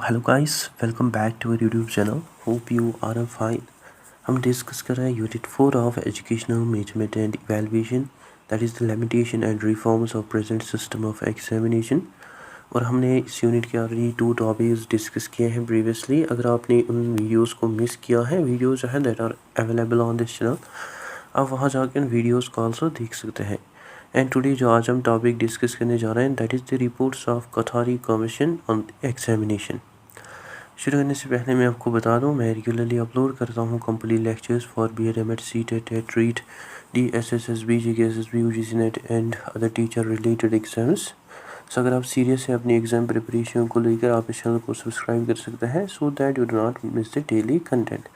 Hello guys, welcome back to our YouTube channel. Hope you are fine. हम discuss कर रहे हैं unit 4 of educational measurement and evaluation, that is the limitation and reforms of present system of examination. और हमने इस unit के already 2 topics discuss किए हैं प्रीवियसली। अगर आपने उन वीडियोस को मिस किया है, वीडियोस जो है that are available on this channel, आप वहाँ जाकर उन वीडियोज़ को ऑल्सो देख सकते हैं। एंड टुडे जो आज हम टॉपिक डिस्कस करने जा रहे हैं that is the reports of Kothari commission on examination. शुरू करने से पहले मैं आपको बता दूं, मैं रेगुलरली अपलोड करता हूं complete lectures for BEd, M.Ed, C.Tet, TET, REET, DSSSB, GKSSB, UGC NET and other teacher related exams. So अगर आप सीरियस हैं अपनी एग्ज़ाम प्रिपरेशन को लेकर, आप इस चैनल को सब्सक्राइब कर सकते हैं so that you do not miss the daily content.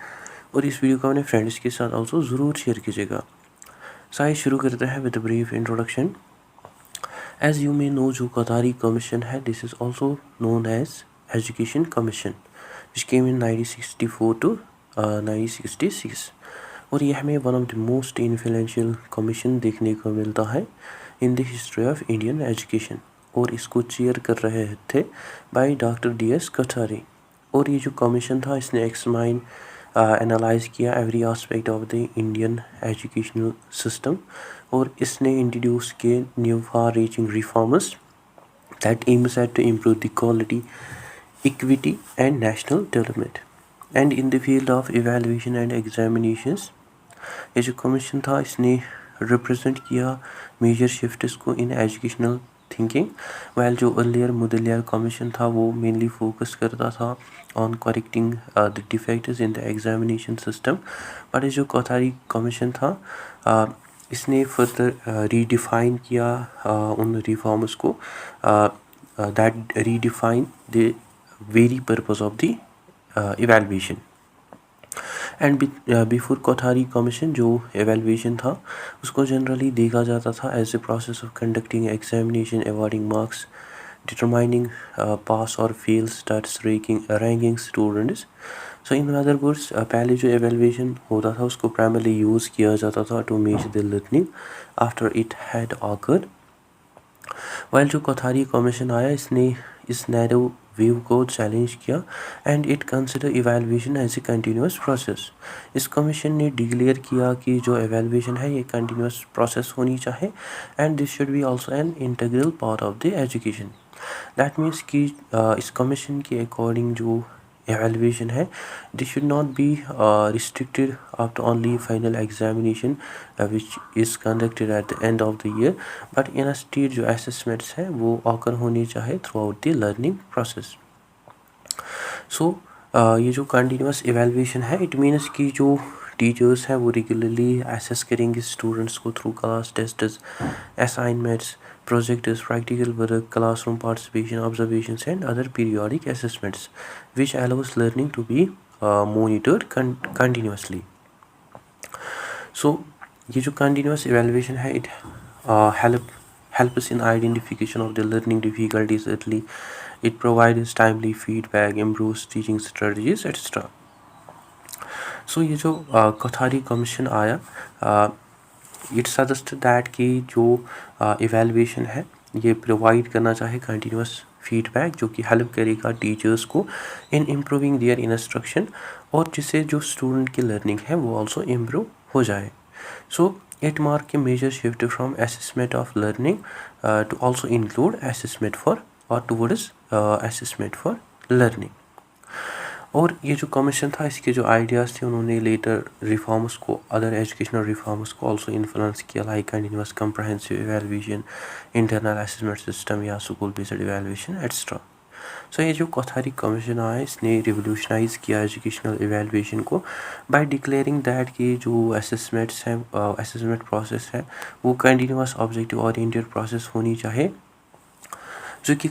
और इस वीडियो को अपने फ्रेंड्स के साथ ऑल्सो ज़रूर शेयर कीजिएगा। आइए शुरू करते हैं with brief introduction. As you may know, जो कतारी कमीशन है, this is also known as education commission, which came in 1964 to 1966। और ये हमें one of the most influential commission देखने को मिलता है in the history of Indian education. और इसको चेयर कर रहे थे बाय डॉक्टर DS कटारी। और ये जो कमीशन था, इसने एक्समाइन एनालाइज किया every aspect of the Indian educational system. और इसने इंट्रोड्यूस किए new far reaching reforms that aims at to improve the quality, equity and national development and in the field of evaluation and examinations। ये जो commission था, इसने represent किया major shifts को in educational thinking. While जो earlier Mudaliar commission था, वो mainly focus करता था on correcting the defects in the examination system. But ये जो कतारी कमीशन था, इसने फर्दर रीडिफाइन किया उन रिफॉर्म्स को that redefine the very purpose of the evaluation. And before Kothari commission जो एवेल्युएशन था, उसको जनरली देखा जाता था as a process of conducting examination, awarding marks, determining pass और fail status, ranking students. So in other words, पहले जो evaluation होता था उसको प्राइमरली यूज़ किया जाता था to measure the learning after it had occurred. While जो कथारी कमीशन आया, इसने इस नैरो व्यू को चैलेंज किया and it consider evaluation as a continuous process. इस कमीशन ने डिक्लेयर किया कि जो एवैल्यूएशन है ये कंटिन्यूस प्रोसेस होनी चाहिए and this should be also an integral part of the education. That means कि इस कमीशन के अकॉर्डिंग जो evaluation है, this should not be restricted after only final examination which is conducted at the end of the year, but instead जो assessments हैं वो occur होनी चाहिए throughout the learning process। so ये जो continuous evaluation है, it means कि जो टीचर्स हैं वो रेगुलरली असेस करेंगे स्टूडेंट्स को through class tests, assignments, projects, practical work, classroom participation, observations and other periodic assessments which allows learning to be monitored continuously। So ये जो continuous evaluation है, it helps in identification of the learning difficulties early, it provides timely feedback, improves teaching strategies etc। So ये जो Kothari commission आया, it suggest that कि जो evaluation है ये प्रोवाइड करना चाहे कंटिन्यूस फीडबैक, जो कि हेल्प करेगा टीचर्स को इन इम्प्रूविंग देयर इंस्ट्रक्शन, और जिससे जो स्टूडेंट की लर्निंग है वो ऑल्सो इम्प्रूव हो जाए। So it mark a major shift from assessment of learning to also include assessment for और टूवर्ड्स असेसमेंट फॉर लर्निंग। और ये जो कमीशन था, इसके जो आइडियाज़ थे, उन्होंने लेटर रिफॉर्म्स को, अदर एजुकेशनल रिफॉर्म्स को ऑल्सो इन्फ्लुएंस किया, like continuous comprehensive evaluation, internal assessment system या स्कूल बेस्ड इवैल्यूएशन एक्स्ट्रा। सो ये जो कथारी कमीशन आया, इसने रिवोल्यूशनाइज किया एजुकेशनल इवैल्यूएशन को बाय डिक्लेयरिंग दैट कि जो असेसमेंट्स हैं, असेसमेंट प्रोसेस है, वो कंटिन्यूस ऑब्जेक्टिव ओरिएंटेड प्रोसेस होनी चाहिए, जो कि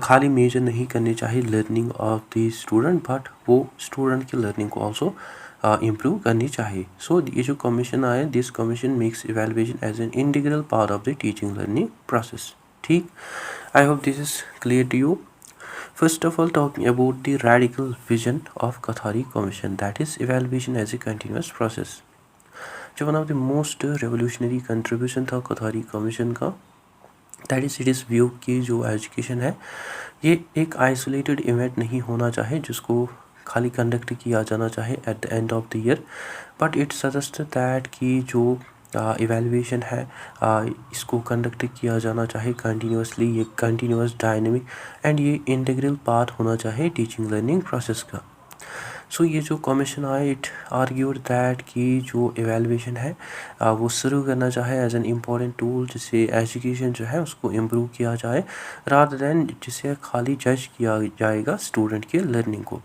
खाली मेजर नहीं करनी चाहिए learning of the student, but वो स्टूडेंट की लर्निंग को ऑल्सो इम्प्रूव करनी चाहिए। सो ये जो कमीशन आया, this commission makes evaluation as an integral part of the teaching learning process. ठीक, I hope this is clear to you. First of all, talking about the radical vision of Kathari Commission, that is evaluation as a continuous process। जो one of the most revolutionary contribution था कथारी commission का, that is it is view की जो education है ये एक isolated event नहीं होना चाहिए जिसको खाली कंडक्ट किया जाना चाहिए eight the end of the year, but it suggest that कि जो इवेल्युएशन है इसको कंडक्ट किया जाना चाहिए कंटिन्यूसली, ये कंटिन्यूस डायनेमिक एंड ये इंटीग्रल पार्ट होना चाहिए टीचिंग लर्निंग प्रोसेस का। सो ये जो कमीशन आया इट आर्ग्यूड दैट कि जो इवेल्युएशन है वो शुरू करना चाहे एज एन इम्पॉर्टेंट टूल जिससे एजुकेशन जो है उसको इम्प्रूव किया जाए रादर देन जिससे खाली जज किया जाएगा स्टूडेंट के लर्निंग को।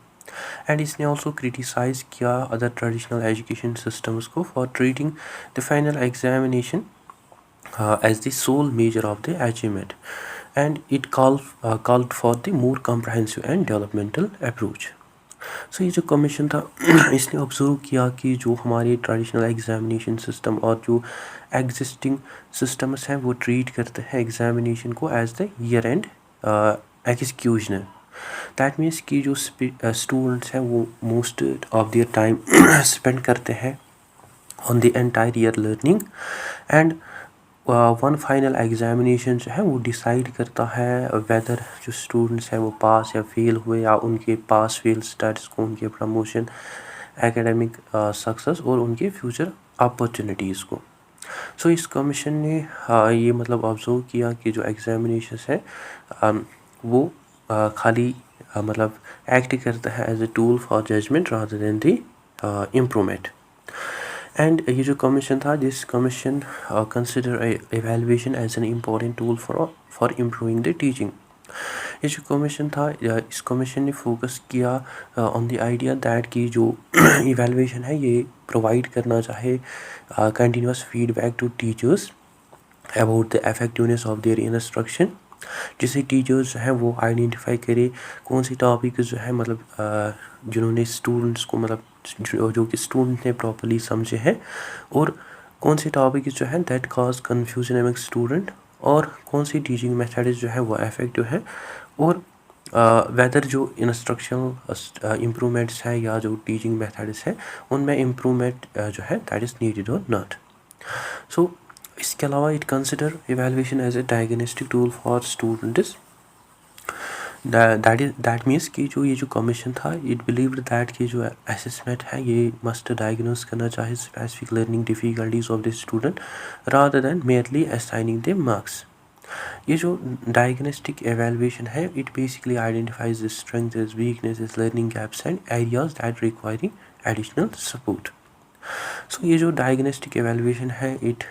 एंड इसने ऑल्सो क्रिटिसाइज किया अदर ट्रेडिशनल एजुकेशन सिस्टम्स को for treating the final examination as the sole measure of the achievement, and it called for the more comprehensive and developmental approach. सो ये जो commission था इसने observe किया कि जो हमारे ट्रेडिशनल एग्जामिनेशन सिस्टम और जो एग्जिस्टिंग सिस्टम्स हैं वो ट्रीट करते हैं एग्जामिनेशन को as the year end executioner. That means कि जो स्टूडेंट्स हैं वो most of their time spend करते हैं on the entire year learning, and one final examination जो है वो डिसाइड करता है वेदर जो स्टूडेंट्स हैं वो पास या फेल हुए या उनके पास फेल स्टेटस को, उनके प्रमोशन, एकेडमिक सक्सेस और उनके फ्यूचर अपॉर्चुनिटीज़ को। सो इस कमीशन ने ये मतलब ऑब्जर्व किया कि जो एग्जामिनेशन है वो खाली मतलब एक्ट करता है as a tool for judgement rather than the improvement. And ये जो कमीशन था this commission consider evaluation as an important tool for improving the teaching. ये जो कमीशन था इस कमीशन ने फोकस किया ऑन द आइडिया दैट कि जो इवेल्युएशन है ये प्रोवाइड करना चाहे continuous feedback to teachers about the effectiveness of their instruction, जिससे टीचर्स जो हैं वो आइडेंटिफाई करे कौन सी टॉपिक जो है मतलब जिन्होंने स्टूडेंट्स को मतलब जो कि स्टूडेंट ने प्रॉपर्ली समझे हैं, और कौन सी टॉपिक जो है that cause confusion among student, और कौन सी टीचिंग मेथड जो है वो इफेक्टिव है, और वेदर जो इंस्ट्रक्शनल इम्प्रूवमेंट्स हैं या जो टीचिंग मेथड्स हैं उनमें इम्प्रूवमेंट जो है दैट इज़ नीडेड और नॉट। सो इसके अलावा it consider evaluation as a diagnostic tool for students. That means कि जो ये जो कमीशन था इट बिलीव्ड दैट कि जो असेसमेंट है ये मस्ट डायग्नोस करना चाहे specific learning difficulties of the student rather than merely assigning the marks. ये जो डायग्नोस्टिक एवेल्युएशन है it basically identifies the strengths, weaknesses, learning gaps and areas that requiring additional support. So ये जो diagnostic evaluation है it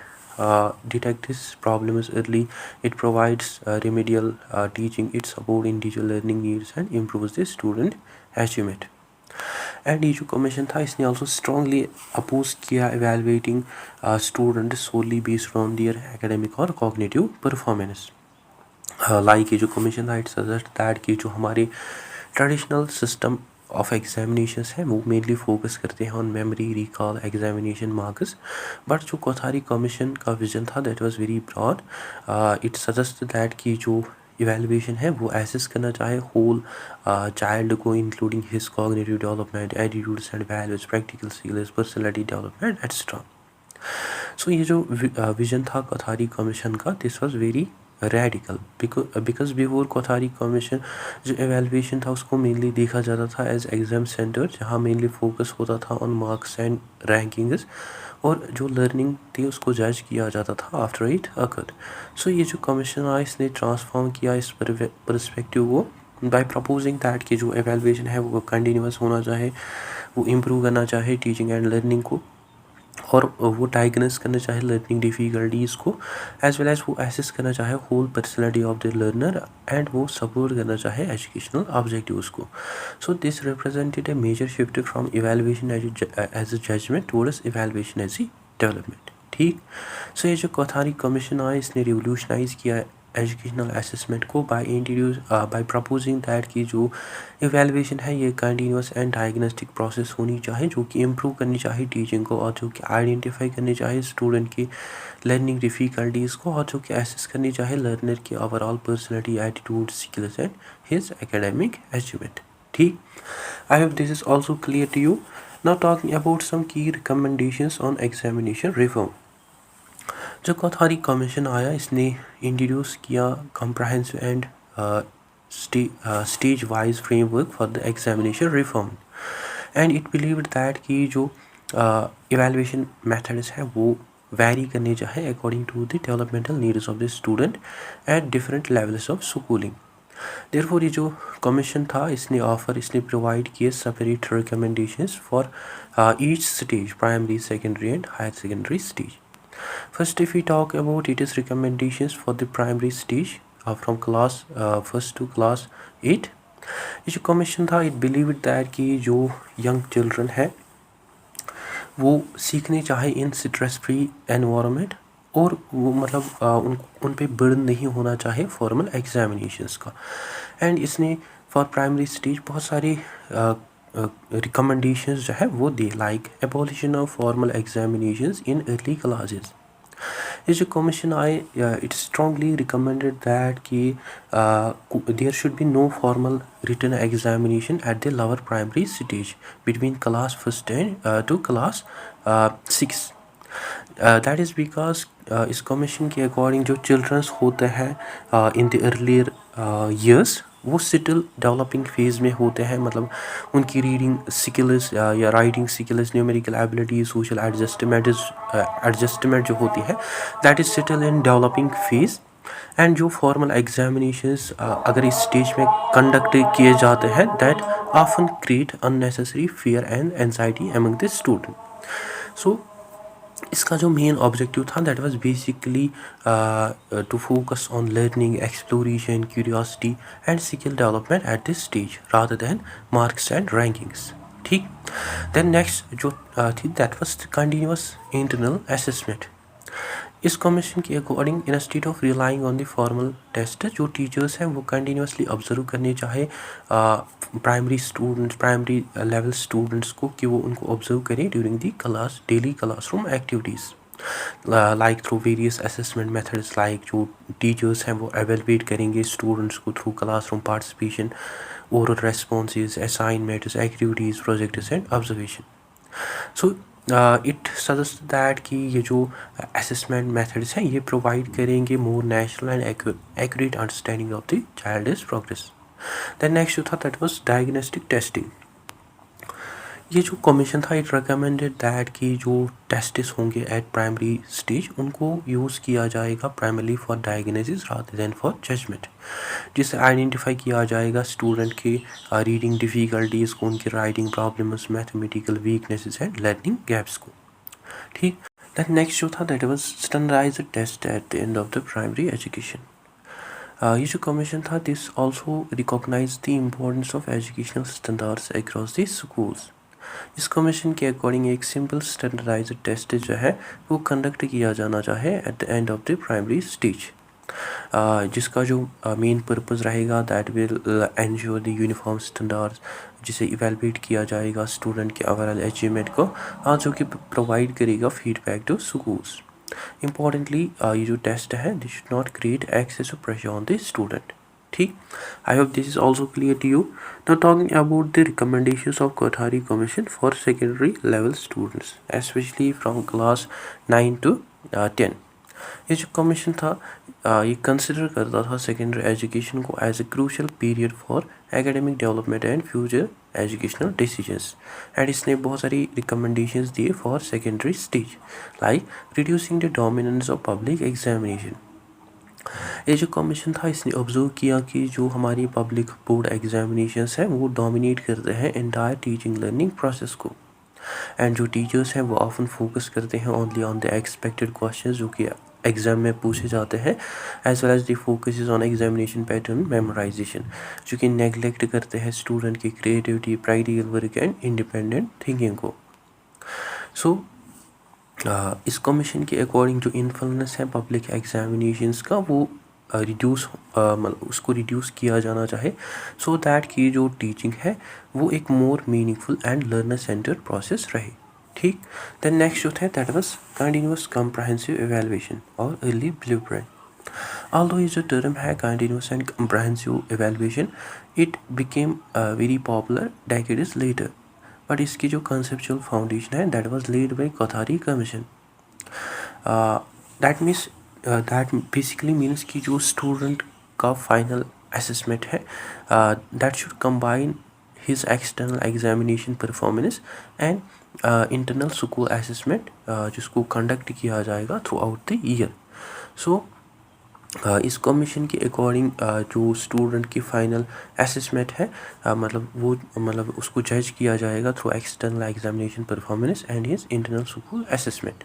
detects problems early, it provides remedial teaching, it supports individual learning needs and improves the student achievement। And ये जो commission था इसने also strongly oppose किया evaluating students solely based on their academic और cognitive performance। Like ये जो commission था it suggest that कि जो हमारे ट्रेडिशनल सिस्टम ऑफ एग्जामिनेशंस है वो मेनली फोकस करते हैं on memory, recall, examination marks, but जो कोथारी कमीशन का विजन था that was very broad. It suggest that कि जो इवेल्युएशन है वो एसेस करना चाहे होल चाइल्ड को including his cognitive development, attitudes and values, practical skills, personality development etcetera. So ये जो विजन था कोथारी कमीशन का this was very radical because before Kothari commission जो एवेल्युएशन था उसको मेनली देखा जाता था एज एग्ज़ाम सेंटर, जहाँ मेनली फोकस होता था ऑन मार्क्स एंड रैंकिंग्स, और जो लर्निंग थी उसको जज किया जाता था आफ्टर इट अकर्ड। सो ये जो कमीशन आया इसने ट्रांसफॉर्म किया इस पर्सपेक्टिव को बाय प्रपोजिंग दैट कि जो एवेल्युएशन है वो कंटिन्यूस होना चाहे, वो इम्प्रूव करना चाहे टीचिंग एंड लर्निंग को, और वो डायग्नोस करना चाहे लर्निंग डिफ़िकल्टीज़ को, एज वेल एज वो एसेस करना चाहे whole personality of the learner, and वो सपोर्ट करना चाहे एजुकेशनल ऑब्जेक्टिव्स को। So this represented a major shift from evaluation as a judgement towards evaluation as a development. ठीक। So ये जो कोथारी कमीशन आया इसने रिवोल्यूशनाइज किया एजुकेशनल असेसमेंट को बाय प्रपोजिंग दैट कि जो इवेल्युएशन है ये कंटिन्यूस एंड डायग्नोस्टिक प्रोसेस होनी चाहिए जो कि इम्प्रूव करनी चाहिए टीचिंग को, और जो कि आइडेंटिफाई करनी चाहिए स्टूडेंट की लर्निंग डिफ़िकल्टीज़ को, और जो कि एसेस करनी चाहिए लर्नर की overall personality, attitude, skills and his academic achievement. ठीक। I hope this is also clear to you. Now talking about some key recommendations on examination reform. जो कोठारी कमीशन आया इसने इंट्रोड्यूस किया comprehensive and stage wise framework for the examination reform and it believed that कि जो evaluation methods हैं वो vary करने चाहिए according to the developmental needs of the student at different levels of schooling. Therefore ये जो commission था इसने प्रोवाइड किए separate recommendations for each stage, primary, secondary and higher secondary stage. First, if we talk about its recommendations for the primary stage from class 1st to class 8, ये जो commission था it believed that कि जो young children है वो सीखने चाहे इन stress free environment और वो मतलब उन पे बर्डन नहीं होना चाहे फॉर्मल एग्जामिनेशंस का। एंड इसने फॉर प्राइमरी स्टेज बहुत सारी रिकमेंडेशंस जो है वो दे, like abolition of formal examinations in early classes. ये जो कमीशन आए इट स्ट्रांगली रिकमेंडेड दैट कि there should be no formal written examination at the lower primary stage between class 1st to class 6। That is because इस commission के according जो childrens होते हैं in the earlier years वो still developing phase में होते हैं, मतलब उनकी रीडिंग स्किल्स या writing skills, numerical ability, social adjustment जो होती है that is still in developing phase. And जो फॉर्मल एग्जामिनेशंस अगर इस स्टेज में कंडक्ट किए जाते हैं that often create unnecessary fear and anxiety among the student. So इसका जो मेन ऑब्जेक्टिव था that was basically to focus on learning, exploration, curiosity and skill development at this stage rather than marks and rankings. ठीक, then next जो थी that was continuous internal assessment. इस commission के according instead of relying on the formal test जो teachers हैं वो continuously observe करने चाहे प्राइमरी लेवल स्टूडेंट्स को कि वो उनको ऑब्जर्व करें during the class daily classroom activities like through various assessment methods, like जो टीचर्स हैं वो एवेलुएट करेंगे स्टूडेंट्स को through classroom participation, oral responses, assignments, activities, projects and observation. So it suggest that कि ये जो असेसमेंट मेथड्स हैं ये प्रोवाइड करेंगे more natural and accurate understanding of the child progress. Then next जो था दैट वाज डायग्नोस्टिक टेस्टिंग। ये जो कमीशन था इट रिकमेंडेड दैट कि जो टेस्ट्स होंगे एट प्राइमरी स्टेज उनको यूज़ किया जाएगा primarily for diagnosis rather than for judgement, जिससे आइडेंटिफाई किया जाएगा स्टूडेंट के रीडिंग डिफ़िकल्टीज़ को, उनकी writing problems, mathematical weaknesses and learning gaps को। ठीक, दैन नेक्स्ट जो था that was standardised test at the end of the primary education. ये जो कमीशन था this also recognise the importance of educational standards across the schools. इस commission के according एक सिंपल स्टैंडर्डाइज्ड टेस्ट जो है वो कंडक्ट किया जाना चाहे eight the end of the primary stage, जिसका जो मेन पर्पस रहेगा that will ensure the uniform standards, जिसे इवेलुएट किया जाएगा स्टूडेंट के ओवरऑल अचीवमेंट को, जो कि प्रोवाइड करेगा फीडबैक टू स्कूल्स। इम्पॉर्टेंटली ये जो टेस्ट है this should not create excessive pressure on the student. ठीक, I hope this is also clear to you. Now talking about the recommendations of Kothari commission for secondary level students especially from class 9 to 10। ये जो commission था ये consider करता था secondary education को as a crucial period for academic development and future educational decisions. And इसने बहुत सारी रिकमेंडेशंस दिए for secondary stage, like reducing the dominance of public examination. ये जो कमीशन था इसने ऑब्जर्व किया कि जो हमारी पब्लिक बोर्ड एग्जामिनेशंस हैं वो डोमिनेट करते हैं एंटायर टीचिंग लर्निंग प्रोसेस को, एंड जो टीचर्स हैं वो ऑफन फोकस करते हैं only on the expected questions जो कि एग्ज़ाम में पूछे जाते हैं, as well as the focus is on examination pattern memorisation, जो कि नेगलेक्ट करते हैं स्टूडेंट की creativity, practical work and independent thinking को। सो इस कमीशन के अकॉर्डिंग जो इन्फ्लुएंस है पब्लिक एग्जामिनेशंस का वो उसको रिड्यूस किया जाना चाहे, सो दैट कि जो टीचिंग है वो एक more meaningful and learner centred process रहे। ठीक, देन नेक्स्ट जो था that was continuous comprehensive evaluation और early blueprint. Although is a term है continuous and comprehensive evaluation, it became very popular decades later. But इसकी जो conceptual foundation है that was laid by Kothari commission. That basically means कि जो student का final assessment है that should combine his external examination performance and internal school assessment जिसको conduct किया जाएगा थ्रू आउट द ईयर। सो इस कमीशन के अकॉर्डिंग जो स्टूडेंट की फ़ाइनल असेसमेंट है मतलब उसको जज किया जाएगा through external examination performance and his internal school assessment.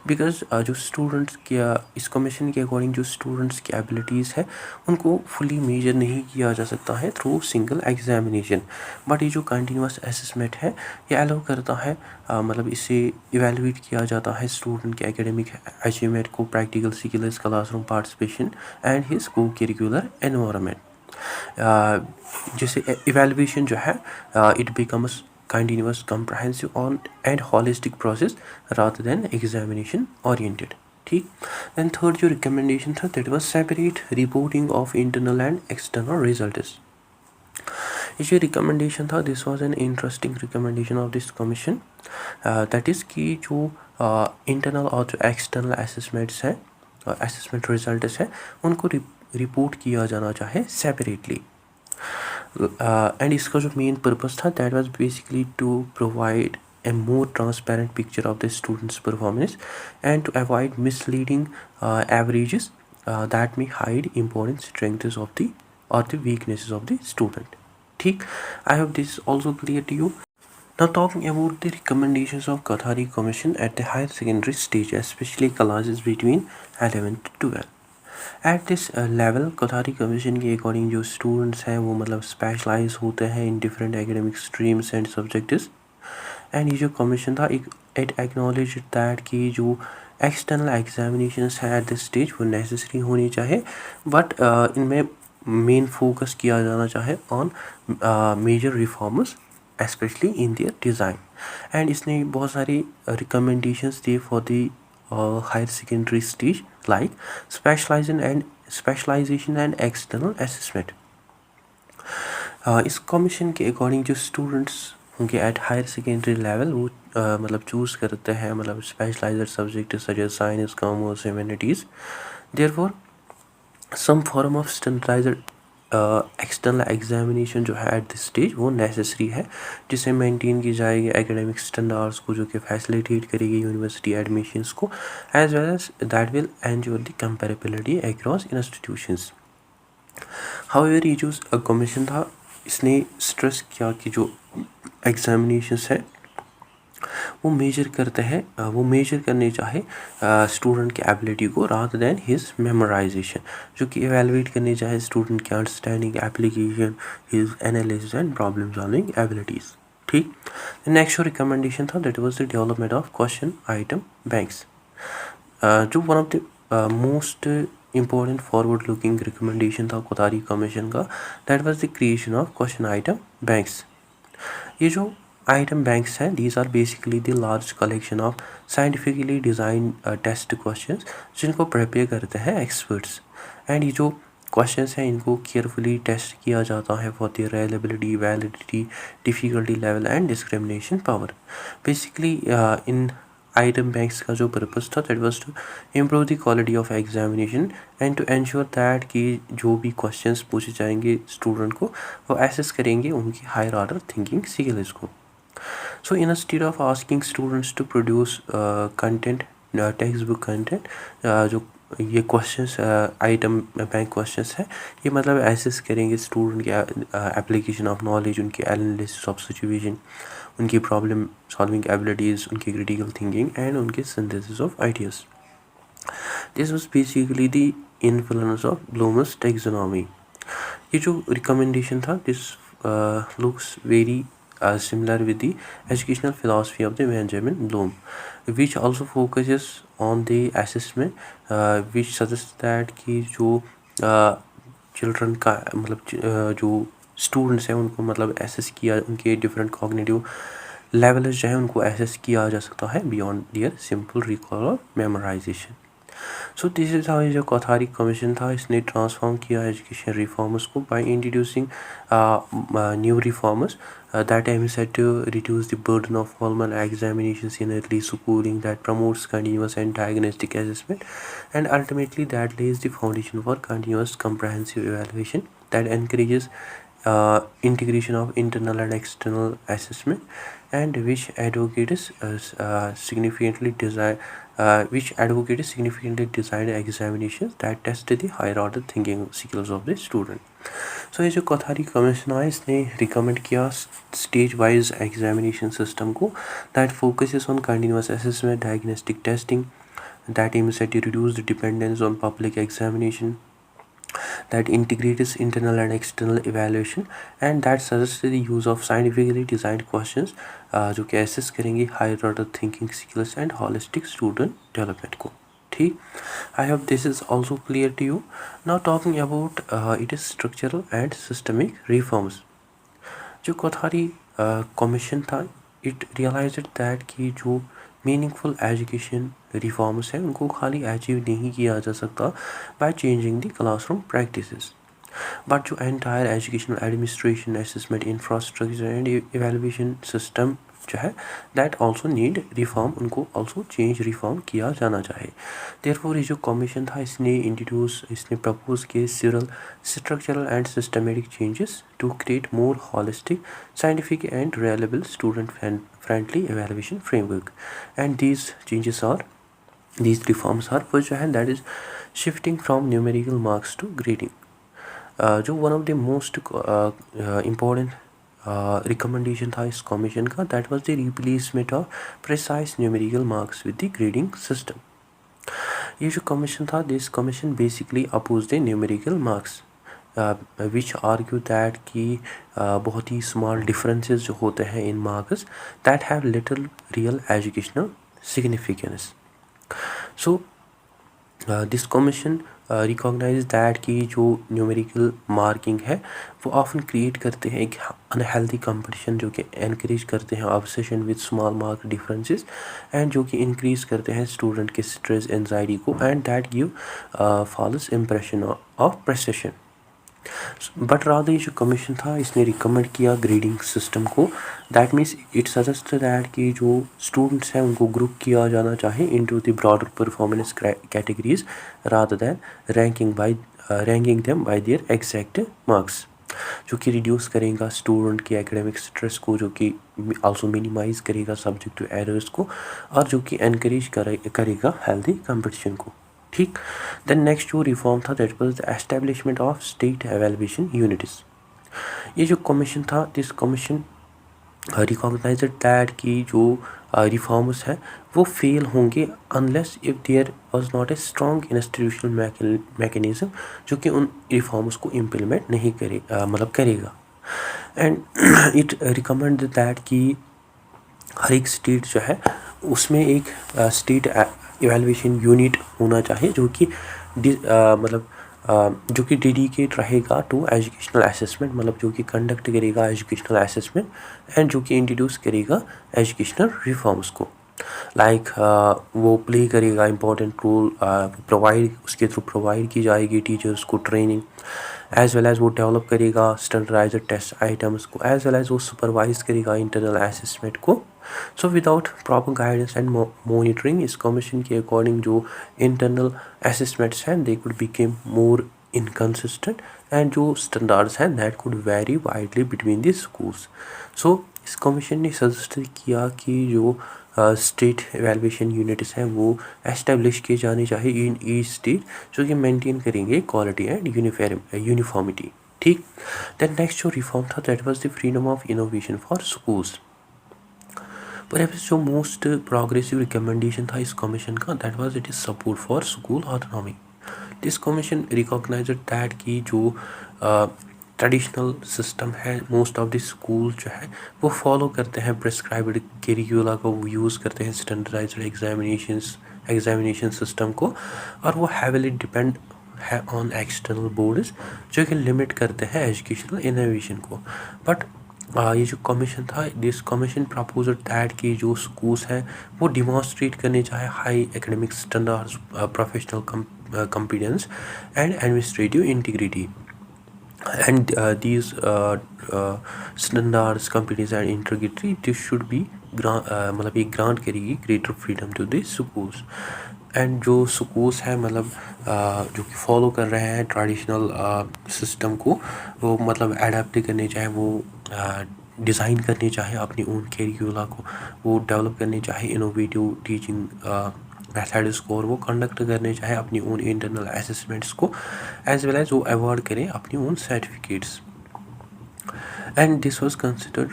Because जो स्टूडेंट्स के इस कमीशन के अकॉर्डिंग जो स्टूडेंट्स की एबिलिटीज़ है उनको फुली मेजर नहीं किया जा सकता है थ्रू सिंगल एग्जामिनेशन, बट ये जो कंटिन्यूस असेसमेंट है ये अलाउ करता है मतलब इससे इवेलुएट किया जाता है स्टूडेंट के एकेडमिक अचीवमेंट को, practical skills, classroom participation and his को करिकुलर एनवायरनमेंट। जैसे इवेलुएशन जो है it becomes continuous, comprehensive on and holistic process rather than examination oriented। ठीक। then third जो recommendation था that was separate reporting of internal and external results। ये जो recommendation था this was an interesting recommendation of this commission that is कि जो internal और जो external assessments है assessment results है उनको report किया जाना चाहे separately। एंड इसका जो मेन पर्पस था that was basically to provide a more transparent picture of the student's performance and to avoid misleading averages that may hide important strengths of the or the weaknesses of the student। ठीक। I hope this is also clear to you। Now talking about the recommendations of Kothari Commission at the higher secondary stage, especially classes between 11 to 12। At this level Kothari commission के according जो students हैं वो मतलब specialise होते हैं in different academic streams and subjects. And ये जो commission था इट एक्नॉलेज दैट कि जो एक्सटर्नल एग्जामिनेशंस है एट दिस स्टेज वो नेसेसरी होनी चाहिए, बट इनमें मेन फोकस किया जाना चाहे on major reforms especially in their design. And इसने बहुत सारी रिकमेंडेशंस दी for the higher secondary stage like specialization and external assessment। इस कमीशन के अकॉर्डिंग जो स्टूडेंट्स होंगे एट हायर सेकेंडरी लेवल वो मतलब चूज़ करते हैं मतलब specialised subject such as science, commerce, humanities. Therefore some form of standardised external examination जो है एट दिस स्टेज वो नेसेसरी है, जिससे मेंटेन की जाएगी एकेडमिक स्टैंडर्ड्स को, जो कि फैसिलिटेट करेगी यूनिवर्सिटी एडमिशन्स को, as well as that will ensure the comparability across institutions. However ये जो कमीशन था इसने स्ट्रेस किया कि जो एग्जामिनेशंस है वो मेजर करते हैं वो मेजर करने चाहे स्टूडेंट की एबिलिटी को रादर देन हिज मेमोराइजेशन, जो कि एवेलुएट करने चाहे स्टूडेंट की understanding, application, his analysis and problem solving abilities. ठीक। नेक्स्ट जो रिकमेंडेशन था that was the development of question item banks. जो one of the most important forward looking recommendation था कोथारी कमीशन का that was the creation of question item banks. ये जो item banks हैं these are basically the large collection of scientifically design test questions जिनको prepare करते हैं experts. And ये जो क्वेश्चंस हैं इनको केयरफुली टेस्ट किया जाता है for the reliability, validity, difficulty level and discrimination power. Basically इन आइटम बैंक्स का जो पर्पस था that was to improve the quality of examination and to ensure that कि जो भी क्वेश्चंस पूछे जाएंगे स्टूडेंट को वो एसेस करेंगे उनकी हायर ऑर्डर थिंकिंग स्किल्स को। So instead of asking students to produce content, textbook content, जो ये क्वेश्चंस आइटम बैंक क्वेश्चंस है ये मतलब एसेस करेंगे स्टूडेंट के एप्लीकेशन ऑफ नॉलेज, उनकी एनालिसिस ऑफ सिचुएशन, उनकी प्रॉब्लम सॉल्विंग एबिलिटीज़, उनकी क्रिटिकल थिंकिंग एंड उनके synthesis of ideas. This was basically the influence of Bloom's taxonomy. ये जो रिकमेंडेशन था this looks very similar with the educational philosophy of the Benjamin Bloom, which also focuses on the assessment, which suggests that कि जो children का मतलब जो students हैं उनको मतलब assess किया, उनके different cognitive levels जो है उनको assess किया जा सकता है beyond their simple recall or memorization। So this is how जो कोथारी कमीशन था इसने ट्रांसफॉर्म किया एजुकेशन रिफॉर्म्स को by introducing new reforms that aim is set to reduce the burden of formal examinations in early schooling, that promotes continuous and diagnostic assessment, and ultimately that lays the foundation for continuous comprehensive evaluation that encourages integration of internal and external assessment, and which advocates significantly designed examinations that test the higher order thinking skills of the student. सो ये जो Kothari commission है इसने recommend किया stage wise examination system को that focuses on continuous assessment diagnostic testing that aims at to reduce the dependence on public examination, that integrates internal and external evaluation, and that suggests the use of scientifically designed questions जो कि assess करेंगे higher order thinking skills and holistic student development को. ठीक, I hope this is also clear to you. Now talking about it is structural and systemic reforms. जो Kothari commission था it realised that कि जो meaningful education reforms हैं उनको खाली achieve नहीं किया जा सकता by changing the classroom practices, but जो entire educational administration assessment infrastructure and evaluation system जो है दैट आल्सो नीड रिफॉर्म, उनको आल्सो चेंज रिफॉर्म किया जाना चाहिए. देयरफॉर ये जो कमीशन था इसने प्रपोज किए several structural and systematic changes to create more holistic scientific and reliable student friendly evaluation framework, and these reforms are first जो है that is shifting from numerical marks to grading. जो one of the most important recommendation था इस कमीशन का that was the replacement of precise numerical marks with the grading system. ये जो commission था this commission basically oppose the numerical marks which argue that कि बहुत ही स्मॉल डिफरेंसेस जो होते हैं in marks that have little real educational significance. So this commission recognise that कि जो न्यूमेरिकल मार्किंग है वो ऑफन क्रिएट करते हैं एक अनहेल्दी कंपटीशन जो कि एनकरेज करते हैं obsession with small mark differences and जो कि इंक्रीज करते हैं स्टूडेंट के स्ट्रेस एंजाइटी को and that give false impression of prestation. But rather ये जो कमीशन था इसने रिकमेंड किया ग्रेडिंग सिस्टम को, that means it suggest that कि जो स्टूडेंट्स हैं उनको ग्रुप किया जाना चाहिए into the broader performance categories rather than ranking them by their exact marks, जो कि रिड्यूस करेगा स्टूडेंट के एकेडमिक स्ट्रेस को, जो कि आल्सो मिनिमाइज करेगा सब्जेक्टिव एरर्स को और जो कि एनकरेज करेगा हेल्दी कंपटीशन को. ठीक, देन नेक्स्ट जो रिफॉर्म था that was the establishment of state evaluation units. ये जो कमीशन था दिस कमीशन रिकॉग्नाइज्ड दैट कि जो रिफॉर्म्स हैं वो फेल होंगे unless if there was not a strong institutional mechanism जो कि उन रिफॉर्म्स को इम्प्लीमेंट नहीं करेगा. एंड इट रिकमेंड दैट कि हर एक स्टेट जो है उसमें एक स्टेट इवैल्यूएशन यूनिट होना चाहिए जो कि जो कि डेडिकेट रहेगा टू एजुकेशनल असेसमेंट, मतलब जो कि कंडक्ट करेगा एजुकेशनल असेसमेंट एंड जो कि इंट्रोड्यूस करेगा एजुकेशनल रिफॉर्म्स को. लाइक वो प्ले करेगा इम्पोर्टेंट रोल, उसके थ्रू प्रोवाइड की जाएगी टीचर्स को ट्रेनिंग, एज वेल एज वो डेवलप करेगा स्टैंडर्डाइज्ड टेस्ट आइटम्स को, एज वेल एज वो सुपरवाइज करेगा इंटरनल असेसमेंट को. So without proper guidance and monitoring इस कमीशन के अकॉर्डिंग जो इंटरनल असेसमेंट्स हैं they could became more inconsistent and जो स्टैंडर्ड्स हैं that could very widely between the schools. सो इस कमीशन ने सजेस्ट किया कि जो स्टेट एवेल्यूएशन यूनिट्स हैं वो एस्टेब्लिश किए जाने चाहिए इन ईच स्टेट जो कि मेंटेन करेंगे क्वालिटी एंड यूनिफॉर्मिटी. ठीक, देन नेक्स्ट जो रिफॉर्म था that was the freedom of innovation for schools. पर जो मोस्ट प्रोग्रेसिव रिकमेंडेशन था इस कमीशन का that was it is support for school autonomy. This commission recognised that कि जो ट्रेडिशनल सिस्टम है मोस्ट ऑफ द स्कूल जो है वो फॉलो करते हैं प्रिस्क्राइब्ड करिकुला को, वो यूज़ करते हैं स्टैंडर्डाइज्ड एग्जामिनेशन सिस्टम को, और वो हैविली डिपेंड है ऑन एक्सटर्नल बोर्ड्स जो कि लिमिट करते हैं एजुकेशनल इनोवेशन को. बट ये जो कमीशन था, दिस कमीशन प्रपोज्ड दैट कि जो स्कूल्स हैं वो डिमॉन्स्ट्रेट करने चाहे high academic standards, professional competence and administrative integrity, and these standards, competence and integrity, this should be मतलब ये ग्रांट करेगी greater freedom to the schools. And जो स्कूल्स हैं मतलब जो कि फॉलो कर रहे हैं ट्रेडिशनल सिस्टम को, वो मतलब एडाप्ट करने चाहे, वो डिज़ाइन करने चाहे अपनी ओन करिकुला को, वो डेवलप करने चाहे इनोवेटिव टीचिंग मेथड्स को, और वो कंडक्ट करने चाहे अपनी ओन इंटरनल असेसमेंट्स को, एज वेल एज वो अवॉर्ड करें अपनी own certificates. And this was considered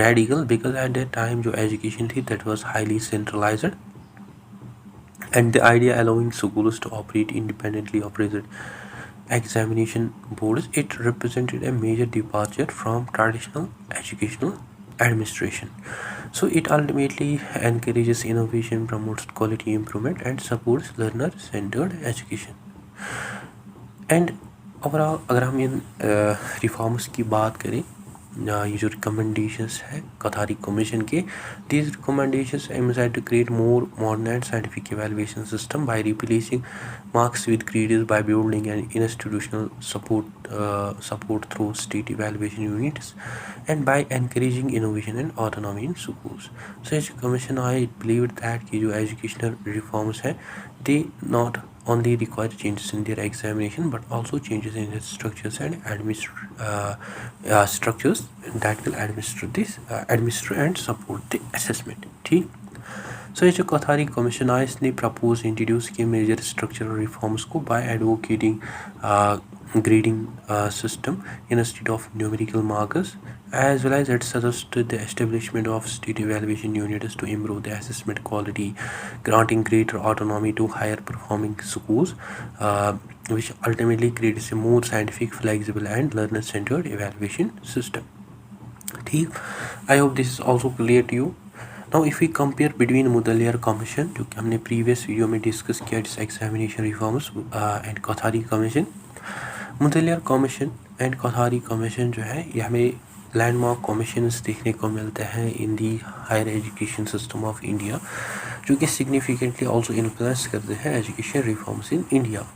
radical because at that time जो एजुकेशन थी that was highly centralised, and the idea allowing schools to operate independently of examination boards, it represented a major departure from traditional educational administration. So it ultimately encourages innovation, promotes quality improvement, and supports learner-centered education. And overall अगर हम इन reforms की बात करें, ये जो recommendations है कथारी commission के, these recommendations aims at to create more modern and scientific evaluation system by replacing marks with grades, by building an institutional support through state evaluation units, and by encouraging innovation and autonomy in schools. So as a commission, I believe that कि जो educational reforms है, they not only require changes in their examination but also changes in its structures and structures that will administer and support the assessment. ठीक। So ये जो Kothari commission आया, इसने propose introduce किए major structural reforms को by advocating grading system instead of numerical markers, as well as it suggested the establishment of state evaluation units to improve the assessment quality, granting greater autonomy to higher performing schools, which ultimately creates a more scientific, flexible and learner-centered evaluation system. ठीक, I hope this is also clear to you. Now if we compare between Mudaliar commission जो कि हमने previous video में discuss किया, जिस examination reforms, and Kothari commission, Mudaliar commission and Kothari commission जो है ये हमें लैंडमार्क कमीशंस देखने को मिलते हैं in the higher education system of India, जो कि सिग्निफिकेंटली ऑल्सो इन्फ्लुएंस करते हैं education reforms in India.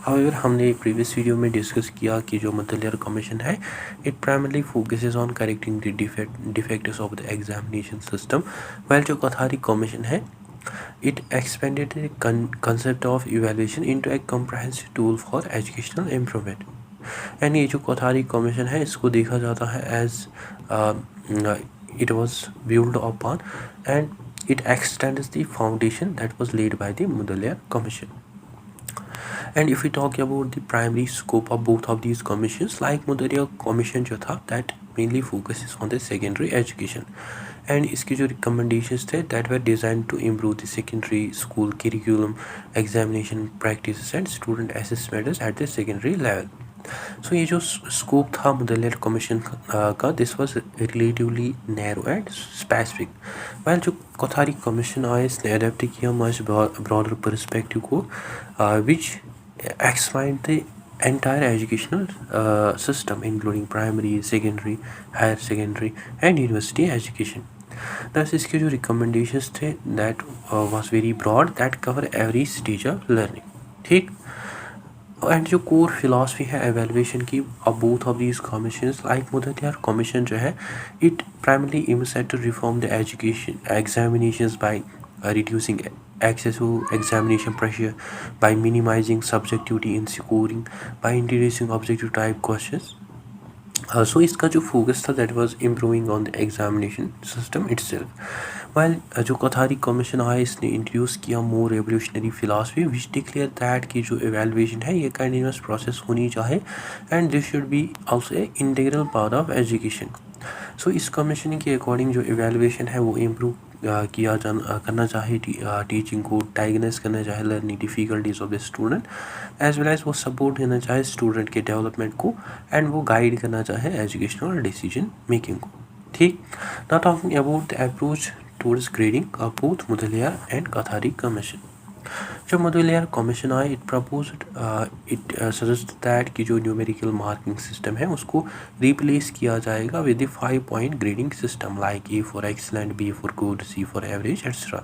However हमने प्रीवियस वीडियो में डिस्कस किया कि जो मुदलियार कमीशन है, it primarily focuses on correcting the defects of the examination system, well जो कथारी कमीशन है, it expanded the concept of evaluation into a comprehensive tool for educational improvement. And ये जो Kothari commission है, इसको देखा जाता है as it was built upon and it extends the foundation that was laid by the Mudaliar Commission. And if we talk about the primary scope of both of these commissions, like Mudaliar Commission जो था, that mainly focuses on the secondary education. And इसकी जो recommendations थे that were designed to improve the secondary school curriculum, examination practices and student assessments at the secondary level. So ये जो scope था Mudaliar commission का, this was relatively narrow and specific. While जो Kothari commission आया, इसने अडेप्ट किया much broader perspective को, which expand the entire educational system including primary, secondary, higher secondary and university education. Thus इसके जो recommendations थे that was very broad, that cover every stage of learning. ठीक। And जो core philosophy है evaluation की of both of these commissions, like Mudaliar commission जो है, it primarily aims at to reform the education examinations by reducing excessive examination pressure, by minimizing subjectivity in scoring, by introducing objective type questions. So इसका जो focus था that was improving on the examination system itself. While जो Kothari commission आया, इसने introduce किया more revolutionary philosophy which declare that कि जो evaluation है ये continuous process होनी चाहिए and this should be also a integral part of education. So इस कमीशन के अकॉर्डिंग जो evaluation है वो improve करना चाहे टीचिंग को, डायग्नोस करना चाहे learning difficulties of the student, as well as वो सपोर्ट देना चाहे स्टूडेंट के डेवलपमेंट को, एंड वो गाइड करना चाहे एजुकेशनल डिसीजन मेकिंग को। ठीक। Now talking about the approach towards grading of both Mudaliar and Kothari commission. जब मोदुलर कमीशन आया इट सजेस्ट दैट कि जो न्यूमेरिकल मार्किंग सिस्टम है उसको रिप्लेस किया जाएगा with the 5-point grading system like A for excellent, B for good, C for average etcetera.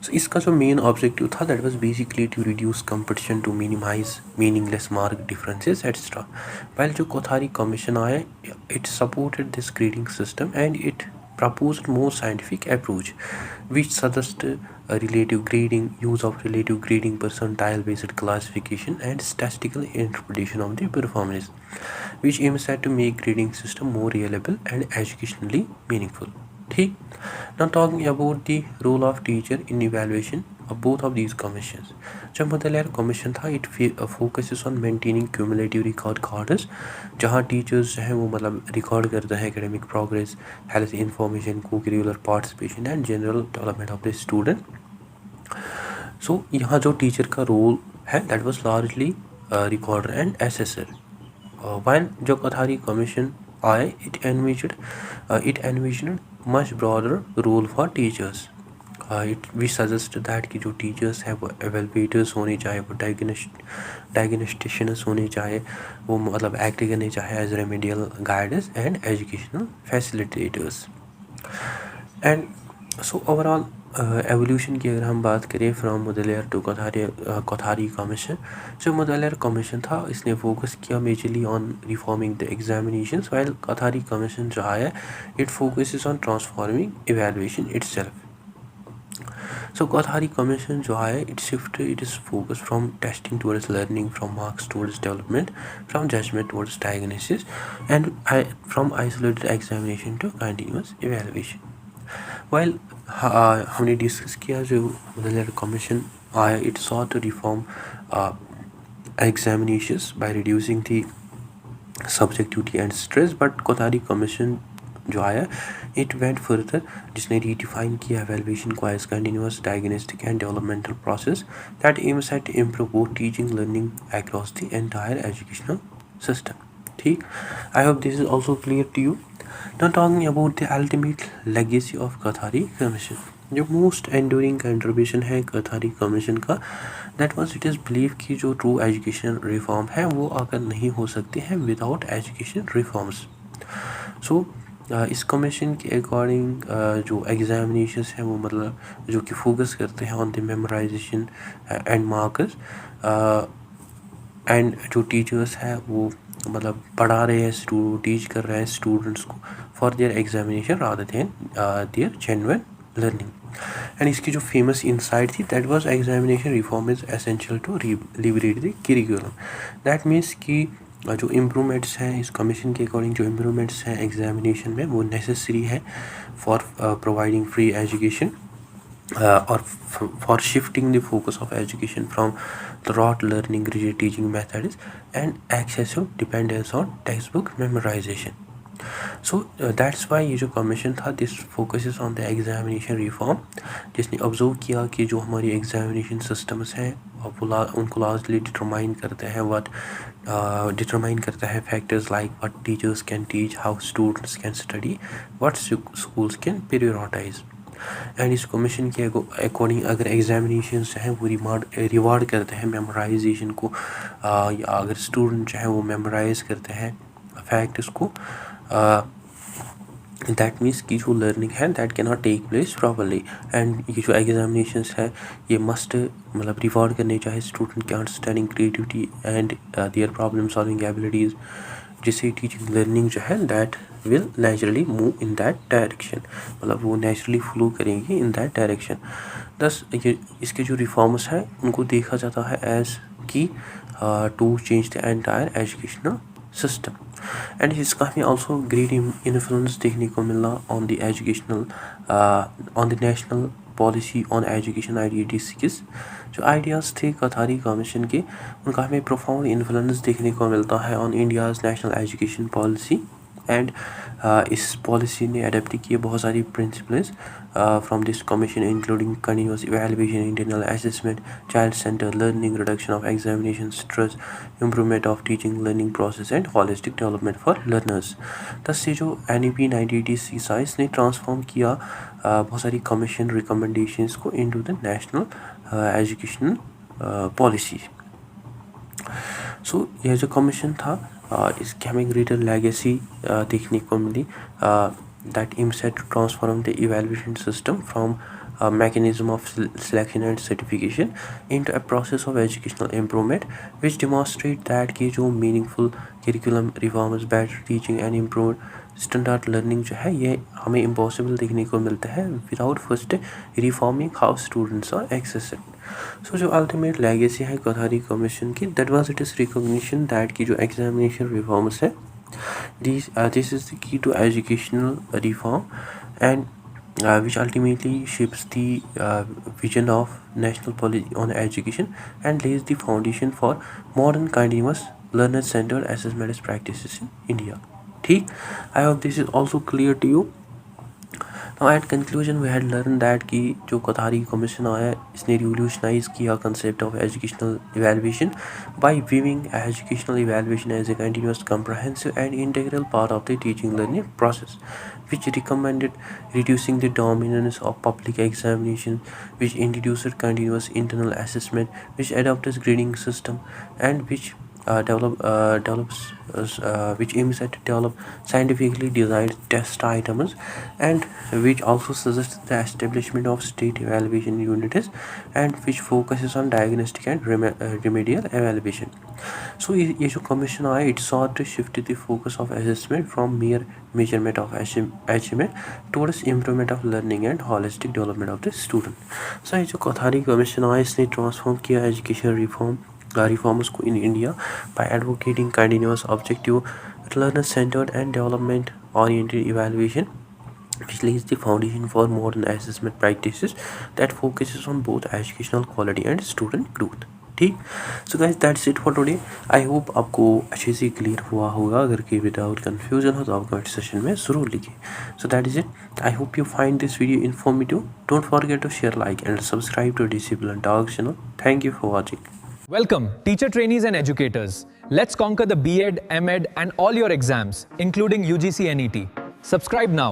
So इसका जो मेन ऑब्जेक्टिव था that was basically to reduce competition, to minimise meaningless mark differences etcetera. While जो Kothari commission आया it supported this grading system and it proposed more scientific approach which suggest relative grading, use of relative grading, percentile based classification and statistical interpretation of the performance, which aims at to make grading system more reliable and educationally meaningful. ठीक। Now talking about the role of teacher in evaluation of both of these commissions. जब Mudaliar commission था it focuses on maintaining cumulative record cards, जहाँ teachers जो हैं वो मतलब record करते हैं academic progress, health information, co-curricular participation and general development of the student. So यहाँ जो टीचर का रोल है that was largely recorder and assessor. While जो कोथारी कमीशन आए it envisioned much broader role for teachers. We suggest that कि जो teachers हैं वो एवेलुएटर्स होने चाहिए, वो डायग्नोस्टिशियंस होने चाहिए, वो मतलब एक्ट करने चाहिए as remedial guidance and educational facilitators. And so overall evolution की अगर हम बात करें from Mudaliar to Kothari commission, जो मोदुलर कमीशन था इसने फोकस किया majorly on reforming the examinations, while Kothari commission जो आया it focuses on transforming evaluation itself. So Kothari Commission जो है it shifted its focus from testing towards learning, from marks towards development, from judgment towards diagnosis, and from isolated examination to continuous evaluation. While हमने discuss किया जो Mudaliar commission आया it sought to reform examinations by reducing the subjectivity and stress, but Kothari Commission जो आया it went further, जिसने redefine किया evaluation को as continuous diagnostic and developmental process that aims at improve both teaching learning across the entire educational system. ठीक, I hope this is also clear to you. Now talking about the ultimate legacy of Kothari commission, जो most enduring contribution है Kothari commission का that was it is believe कि जो true education reform है वो अगर नहीं हो सकते हैं विदाउट एजुकेशन रिफॉर्म्स। सो इस कमीशन के अकॉर्डिंग जो एग्जामिनेशंस हैं वो मतलब जो कि फोकस करते हैं on the memorisation and markers, and जो टीचर्स हैं वो मतलब पढ़ा रहे हैं टीच कर रहे हैं स्टूडेंट्स को for their examination rather than their genuine learning. And इसकी जो फेमस इंसाइट थी that was examination reform is essential to liberate the curriculum. That means कि जो इम्प्रूवमेंट्स हैं इस कमीशन के अकॉर्डिंग, जो इम्प्रूवमेंट्स हैं एग्जामिनेशन में वो नेसेसरी है फॉर प्रोवाइडिंग फ्री एजुकेशन और for shifting the focus of education from the rote learning, rigid teaching methods and excessive dependence on text book memorization. So that's why ये जो commission था this focuses on the examination reform, जिसने observe किया कि जो हमारी examination systems हैं वो उनको लार्जली डिटरमाइन करते हैं डिटरमाइन करता है factors like what teachers can teach, how students can study, what schools can prioritize. And इस कमीशन के अकॉर्डिंग अगर एग्जामिनेशन जो हैं वो रिवार्ड करते हैं मेमोराइजेशन को, या अगर स्टूडेंट जो है वो मेमोराइज करते हैं फैक्ट्स को, दैट मीन्स की जो लर्निंग है that can not take place properly. And ये जो एग्जामिनेशंस है ये मस्ट मतलब रिवॉर्ड करने चाहिए स्टूडेंट के understanding, creativity and their problem solving abilities, जिससे टीचिंग लर्निंग जो है that will naturally move in that direction, मतलब वो नेचुरली फ्लो करेंगे इन दैट डायरेक्शन। दस ये इसके जो रिफॉर्म्स हैं उनको देखा जाता है as key to change the entire educational system. And इसका हमें ऑल्सो ग्रेट इन्फ्लुएंस देखने को मिला on the educational on the national policy on education IDA86। जो आइडियाज़ थे कोथारी कमीशन के उनका हमें प्रोफाउंड इन्फ्लुएंस देखने को मिलता है on India's national education policy and इस पॉलिसी ने अडेप्ट किए बहुत सारी principles from this commission including continuous evaluation, internal assessment, child centre learning, reduction of examination stress, improvement of teaching learning process and holistic development for learners. Thus ये जो NEP 1980 था इसने transform किया बहुत सारी कमीशन रिकमेंडेशंस को into the national educational policy. So यह जो कमीशन था इसकी हमें ग्रेटर लेगेसी देखने को मिली that aims at to transform the evaluation system from a mechanism of selection and certification into a process of educational improvement which demonstrate that कि जो meaningful curriculum reforms, better teaching and improved standard learning जो है ये हमें impossible देखने को मिलता है without first reforming how students are accessed। So जो ultimate legacy है कोठारी कमीशन की that was it is recognition that कि जो examination reforms है this is the key to educational reform and which ultimately shapes the vision of national policy on education and lays the foundation for modern continuous learner-centered assessment practices in India। ठीक, I hope this is also clear to you। Now at conclusion we had learned that कि जो Kothari commission आया इसने revolutionize किया concept of educational evaluation by viewing educational evaluation as a continuous, comprehensive and integral part of the teaching learning process, which recommended reducing the dominance of public examination, which introduced continuous internal assessment, which adopts grading system and which which aims at develop scientifically designed test items and which also suggests the establishment of state evaluation units and which focuses on diagnostic and remedial evaluation। So ये जो commission आया it sought to shift the focus of assessment from mere measurement of achievement towards improvement of learning and holistic development of the student। So ये जो Kothari commission आया इसने transform किया education reforms in India by advocating continuous, objective, learner-centered and development-oriented evaluation, which lays the foundation for modern assessment practices that focuses on both educational quality and student growth। ठीक, so guys that's it for today. I hope आपको अच्छे से clear हुआ होगा। अगर कोई without confusion हो तो आप कमेंट सेशन में ज़रूर लिखिए। So that is it. I hope you find this video informative. Don't forget to share, like and subscribe to discipline talks channel. Thank you for watching. Welcome, teacher trainees and educators. Let's conquer the B.Ed, M.Ed and all your exams, including UGC NET. Subscribe now.